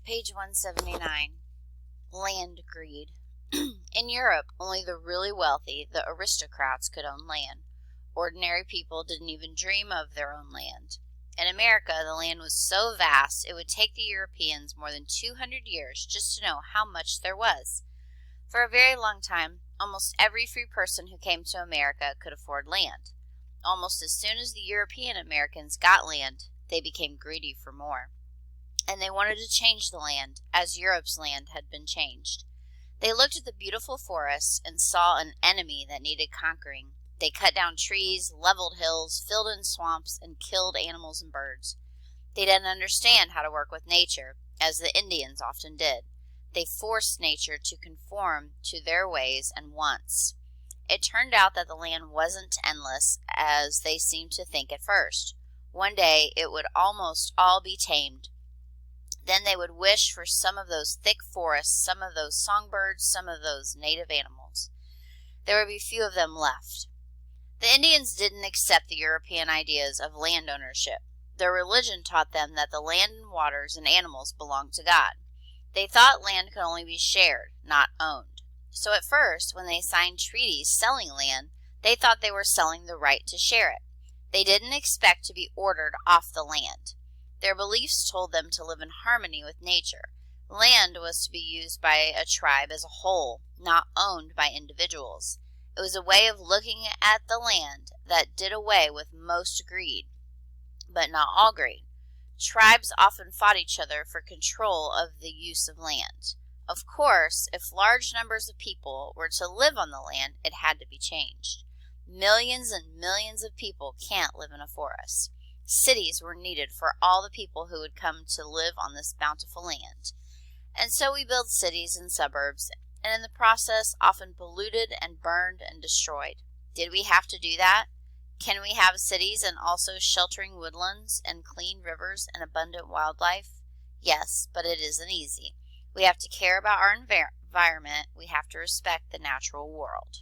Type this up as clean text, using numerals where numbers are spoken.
Page 179. Land greed. In Europe, only the really wealthy, the aristocrats, could own land. Ordinary people didn't even dream of their own land. In America, the land was so vast it would take the Europeans more than 200 years just to know how much there was. For a very long time, almost every free person who came to America could afford land. Almost as soon as the European Americans got land, they became greedy for more. And they wanted to change the land as Europe's land had been changed. They looked at the beautiful forests and saw an enemy that needed conquering. They cut down trees, leveled hills, filled in swamps, and killed animals and birds. They didn't understand how to work with nature, as the Indians often did. They forced nature to conform to their ways and wants. It turned out that the land wasn't endless, as they seemed to think at first. One day it would almost all be tamed. Then they would wish for some of those thick forests, some of those songbirds, some of those native animals. There would be few of them left. The Indians didn't accept the European ideas of land ownership. Their religion taught them that the land and waters and animals belonged to God. They thought land could only be shared, not owned. So at first, when they signed treaties selling land, they thought they were selling the right to share it. They didn't expect to be ordered off the land. Their beliefs told them to live in harmony with nature. Land was to be used by a tribe as a whole, not owned by individuals. It was a way of looking at the land that did away with most greed, but not all greed. Tribes often fought each other for control of the use of land. Of course, if large numbers of people were to live on the land, it had to be changed. Millions and millions of people can't live in a forest. Cities were needed for all the people who would come to live on this bountiful land. And so we built cities and suburbs, and in the process often polluted and burned and destroyed. Did we have to do that? Can we have cities and also sheltering woodlands and clean rivers and abundant wildlife? Yes, but it isn't easy. We have to care about our environment. We have to respect the natural world.